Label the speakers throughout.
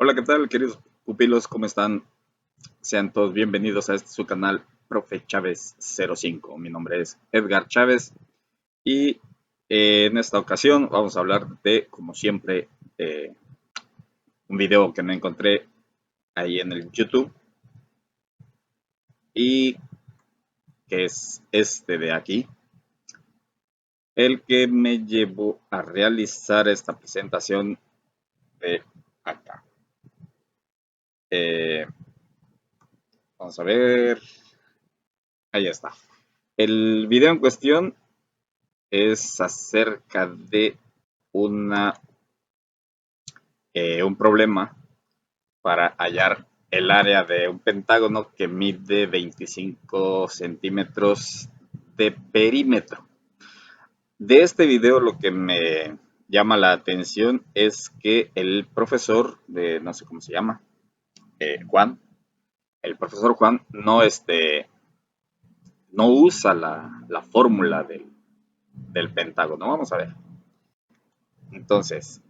Speaker 1: Hola, ¿qué tal, queridos pupilos? ¿Cómo están? Sean todos bienvenidos a este su canal, Profe Chávez 05. Mi nombre es Edgar Chávez y en esta ocasión vamos a hablar de, como siempre, un video que me encontré ahí en el YouTube y que es este de aquí, el que me llevó a realizar esta presentación de acá. Eh, Vamos a ver, ahí está. El video en cuestión es acerca de una, un problema para hallar el área de un pentágono que mide 25 centímetros de perímetro. De este video lo que me llama la atención es que el profesor de, no sé cómo se llama, Juan, el profesor Juan no usa la fórmula del pentágono. Vamos a ver. Entonces,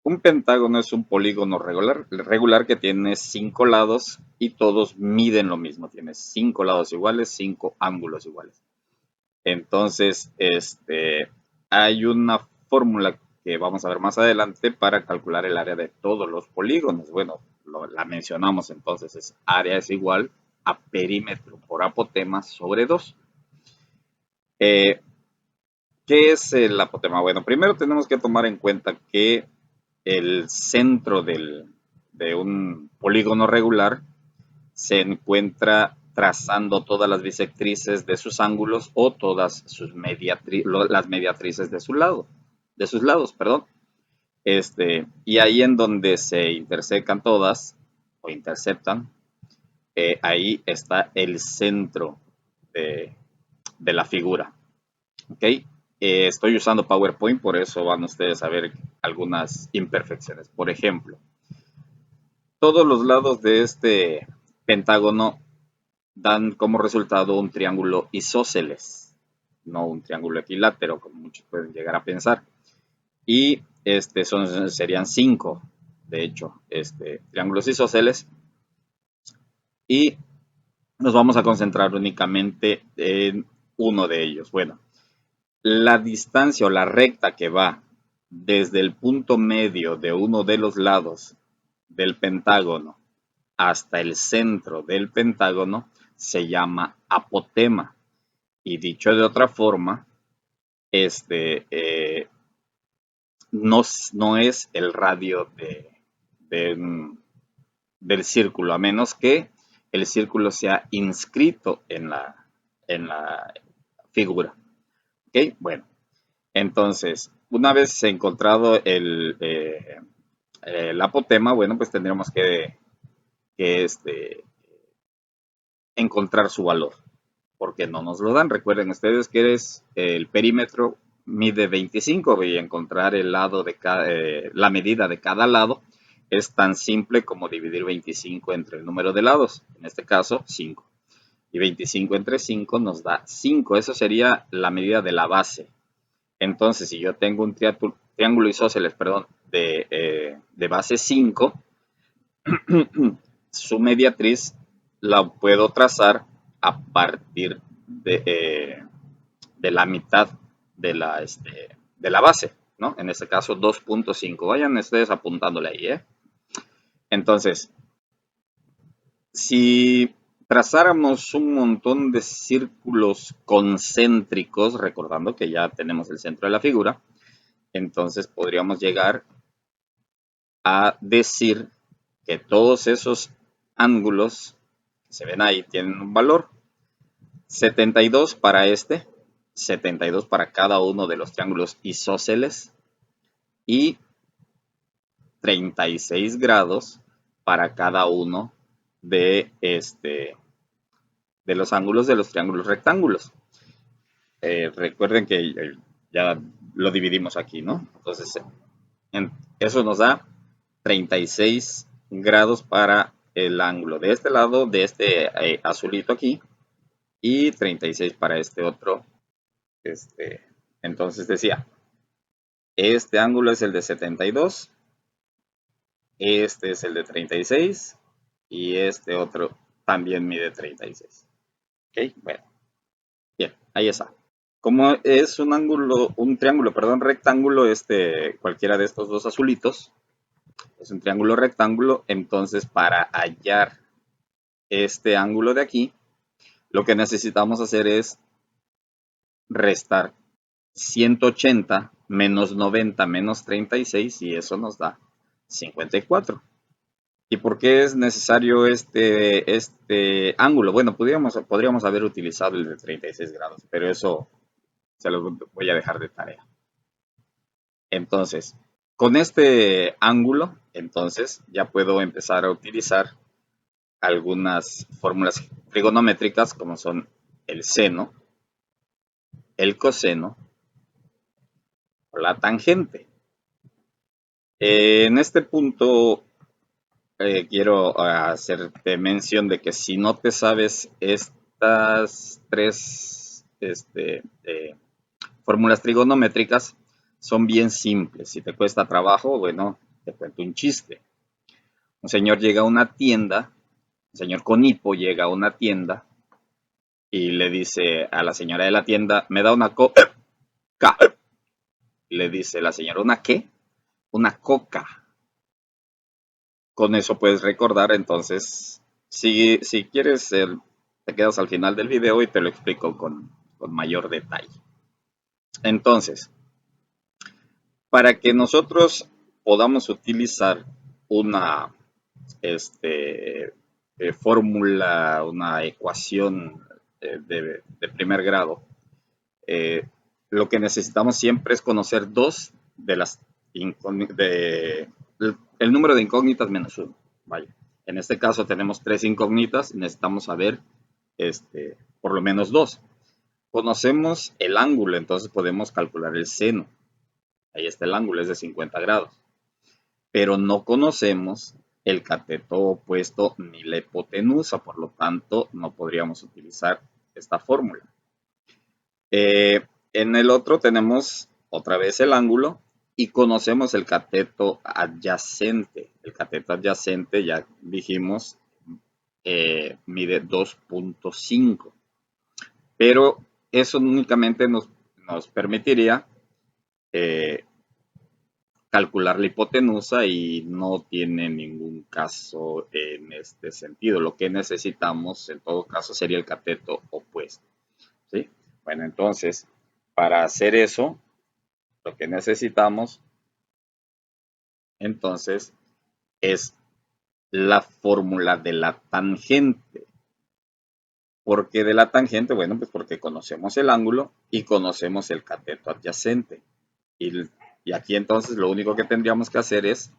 Speaker 1: un pentágono es un polígono regular que tiene 5 lados y todos miden lo mismo. Tiene 5 lados iguales, 5 ángulos iguales. Entonces, hay una fórmula que vamos a ver más adelante para calcular el área de todos los polígonos. Bueno, la mencionamos entonces, área es igual a perímetro por apotema sobre 2. ¿Qué es el apotema? Bueno, primero tenemos que tomar en cuenta que el centro de un polígono regular se encuentra trazando todas las bisectrices de sus ángulos o todas las mediatrices de sus lados, perdón. Y ahí en donde se intersecan todas o interceptan, ahí está el centro de la figura. ¿Ok? Estoy usando PowerPoint, por eso van ustedes a ver algunas imperfecciones. Por ejemplo, todos los lados de este pentágono dan como resultado un triángulo isósceles, no un triángulo equilátero, como muchos pueden llegar a pensar. Y serían 5, de hecho, triángulos isósceles. Y nos vamos a concentrar únicamente en uno de ellos. Bueno, la distancia o la recta que va desde el punto medio de uno de los lados del pentágono hasta el centro del pentágono se llama apotema. Y dicho de otra forma, no es el radio del círculo, a menos que el círculo sea inscrito en la figura. ¿Ok? Bueno, entonces, una vez encontrado el apotema, bueno, pues tendríamos que encontrar su valor, porque no nos lo dan. Recuerden ustedes que el perímetro mide 25 y encontrar el lado de la medida de cada lado es tan simple como dividir 25 entre el número de lados, en este caso 5. Y 25 entre 5 nos da 5. Eso sería la medida de la base. Entonces, si yo tengo un triángulo isósceles, perdón, de base 5, su mediatriz la puedo trazar a partir de la mitad de la base, ¿no? En este caso 2.5. Vayan ustedes apuntándole ahí, ¿eh? Entonces, si trazáramos un montón de círculos concéntricos, recordando que ya tenemos el centro de la figura, entonces podríamos llegar a decir que todos esos ángulos que se ven ahí tienen un valor. 72 para 72 para cada uno de los triángulos isósceles y 36 grados para cada uno de, de los ángulos de los triángulos rectángulos. Recuerden que ya lo dividimos aquí, ¿no? Entonces, eso nos da 36 grados para el ángulo de este lado, de este azulito aquí, y 36 para este otro. Entonces decía, Este ángulo es el de 72, este es el de 36 y este otro también mide 36. Ok, bueno, bien, ahí está. Como es un triángulo, perdón, rectángulo, cualquiera de estos dos azulitos, es un triángulo rectángulo, entonces para hallar este ángulo de aquí, lo que necesitamos hacer es restar 180 menos 90 menos 36 y eso nos da 54. ¿Y por qué es necesario este ángulo? Bueno, podríamos haber utilizado el de 36 grados, pero eso se lo voy a dejar de tarea. Entonces, con este ángulo, entonces ya puedo empezar a utilizar algunas fórmulas trigonométricas como son el seno, el coseno o la tangente. En este punto quiero hacerte mención de que si no te sabes estas tres fórmulas trigonométricas, son bien simples. Si te cuesta trabajo, bueno, te cuento un chiste. Un señor llega a una tienda, un señor con hipo llega a una tienda y le dice a la señora de la tienda, me da una coca. Le dice la señora, ¿una qué? Una coca. Con eso puedes recordar, entonces, si quieres, te quedas al final del video y te lo explico con mayor detalle. Entonces, para que nosotros podamos utilizar una fórmula, una ecuación de primer grado, eh, lo que necesitamos siempre es conocer dos de las el número de incógnitas menos uno. Vaya. En este caso tenemos tres incógnitas y necesitamos saber por lo menos dos. Conocemos el ángulo, entonces podemos calcular el seno. Ahí está el ángulo, es de 50 grados. Pero no conocemos el cateto opuesto ni la hipotenusa, por lo tanto no podríamos utilizar esta fórmula. En el otro tenemos otra vez el ángulo y conocemos el cateto adyacente. El cateto adyacente, ya dijimos, mide 2.5. Pero eso únicamente nos permitiría calcular la hipotenusa y no tiene ningún caso en este sentido. Lo que necesitamos en todo caso sería el cateto opuesto. ¿Sí? Bueno, entonces, para hacer eso, lo que necesitamos entonces es la fórmula de la tangente. ¿Por qué de la tangente? Bueno, pues porque conocemos el ángulo y conocemos el cateto adyacente. Y aquí entonces lo único que tendríamos que hacer es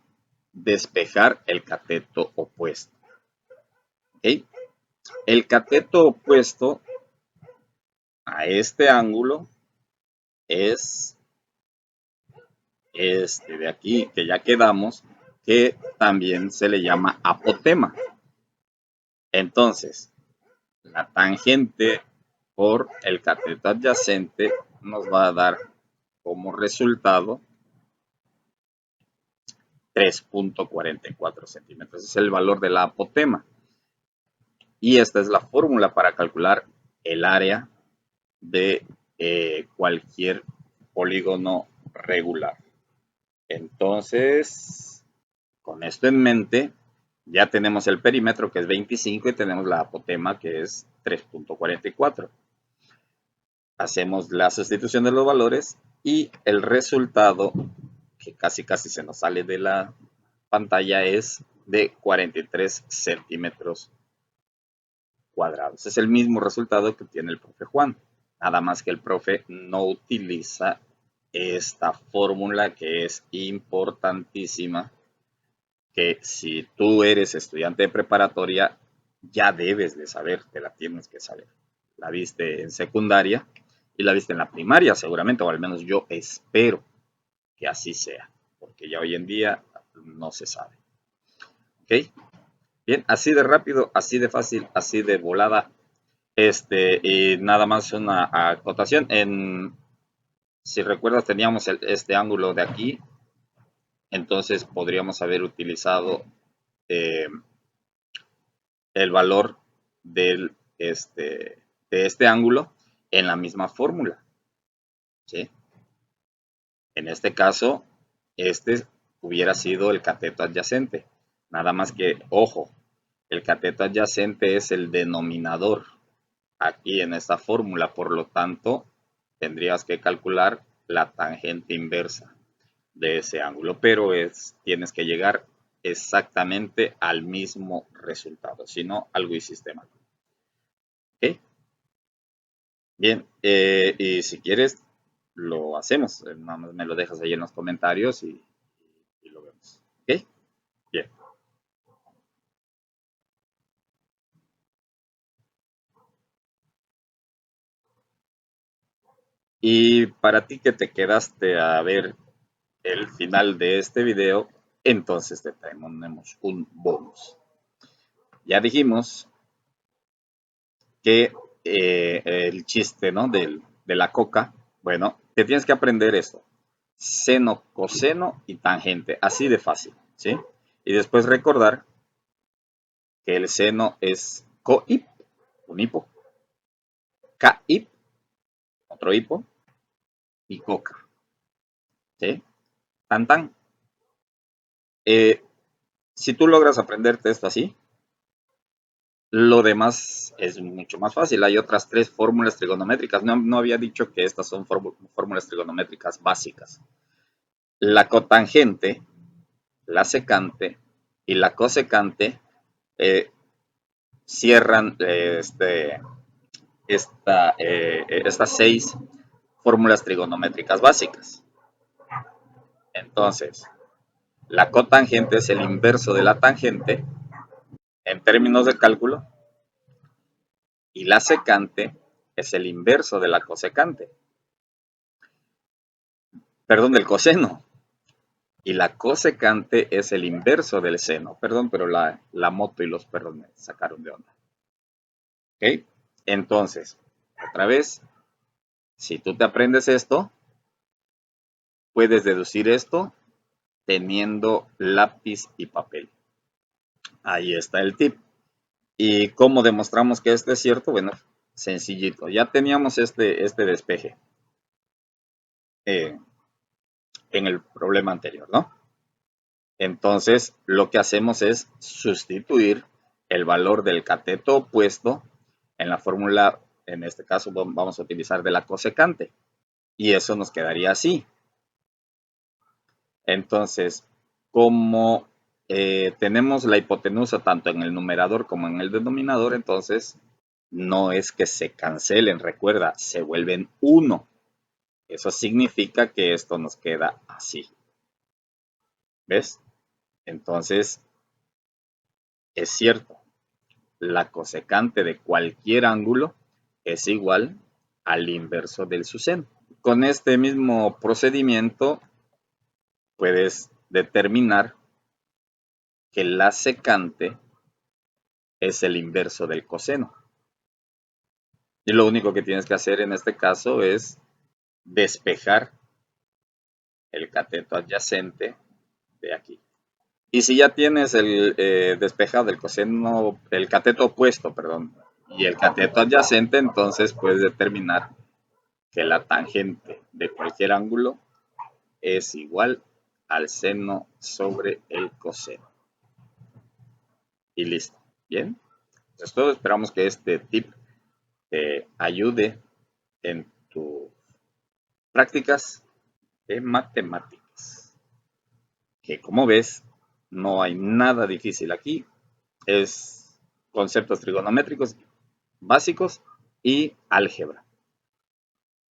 Speaker 1: despejar el cateto opuesto. ¿Okay? El cateto opuesto a este ángulo es este de aquí, que ya quedamos, que también se le llama apotema. Entonces, la tangente por el cateto adyacente nos va a dar como resultado 3.44 centímetros. Es el valor de la apotema. Y esta es la fórmula para calcular el área de cualquier polígono regular. Entonces, con esto en mente, ya tenemos el perímetro que es 25 y tenemos la apotema que es 3.44. Hacemos la sustitución de los valores y el resultado, que casi se nos sale de la pantalla, es de 43 centímetros cuadrados. Es el mismo resultado que tiene el profe Juan, nada más que el profe no utiliza esta fórmula que es importantísima, que si tú eres estudiante de preparatoria ya debes de saber, te la tienes que saber. La viste en secundaria y la viste en la primaria seguramente, o al menos yo espero que así sea, porque ya hoy en día no se sabe. ¿Ok? Bien, así de rápido, así de fácil, así de volada. Y nada más una acotación. Si recuerdas, teníamos este ángulo de aquí, entonces podríamos haber utilizado eh, el valor de este ángulo en la misma fórmula, ¿sí? En este caso, este hubiera sido el cateto adyacente. Nada más que, ojo, el cateto adyacente es el denominador aquí en esta fórmula, por lo tanto, tendrías que calcular la tangente inversa de ese ángulo, pero tienes que llegar exactamente al mismo resultado, si no, algo hiciste mal. ¿Ok? Bien, y si quieres, lo hacemos. Nada más me lo dejas ahí en los comentarios y lo vemos. ¿Ok? Bien. Y para ti que te quedaste a ver el final de este video, entonces te tenemos un bonus. Ya dijimos que el chiste, ¿no? De la coca, bueno, te tienes que aprender esto. Seno, coseno y tangente, así de fácil, ¿sí? Y después recordar que el seno es cohip, un hipo, caip, otro hipo, y coca, ¿sí? Tan tan. Eh, si tú logras aprenderte esto así, lo demás es mucho más fácil. Hay otras 3 fórmulas trigonométricas. No había dicho que estas son fórmulas trigonométricas básicas. La cotangente, la secante y la cosecante eh, cierran estas 6 fórmulas trigonométricas básicas. Entonces, la cotangente es el inverso de la tangente en términos de cálculo y la secante es el inverso de la cosecante. Perdón, del coseno. Y la cosecante es el inverso del seno. Perdón, pero la moto y los perros me sacaron de onda. ¿Ok? Entonces, otra vez, si tú te aprendes esto, puedes deducir esto teniendo lápiz y papel. Ahí está el tip. ¿Y cómo demostramos que esto es cierto? Bueno, sencillito. Ya teníamos este despeje en el problema anterior, ¿no? Entonces, lo que hacemos es sustituir el valor del cateto opuesto en la fórmula, en este caso vamos a utilizar de la cosecante. Y eso nos quedaría así. Entonces, como tenemos la hipotenusa tanto en el numerador como en el denominador, entonces no es que se cancelen, recuerda, se vuelven 1. Eso significa que esto nos queda así. ¿Ves? Entonces, es cierto, la cosecante de cualquier ángulo es igual al inverso del su seno. Con este mismo procedimiento puedes determinar que la secante es el inverso del coseno. Y lo único que tienes que hacer en este caso es despejar el cateto adyacente de aquí. Y si ya tienes el despejado el coseno, el cateto opuesto, perdón, y el cateto adyacente, entonces puedes determinar que la tangente de cualquier ángulo es igual al seno sobre el coseno. Y listo. Bien. Eso es todo. Esperamos que este tip te ayude en tus prácticas de matemáticas. Que como ves, no hay nada difícil aquí. Es conceptos trigonométricos básicos y álgebra.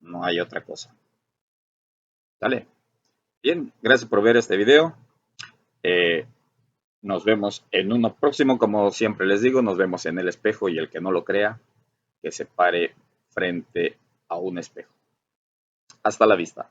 Speaker 1: No hay otra cosa. ¿Vale? Bien, gracias por ver este video. Nos vemos en uno próximo. Como siempre les digo, nos vemos en el espejo y el que no lo crea, que se pare frente a un espejo. Hasta la vista.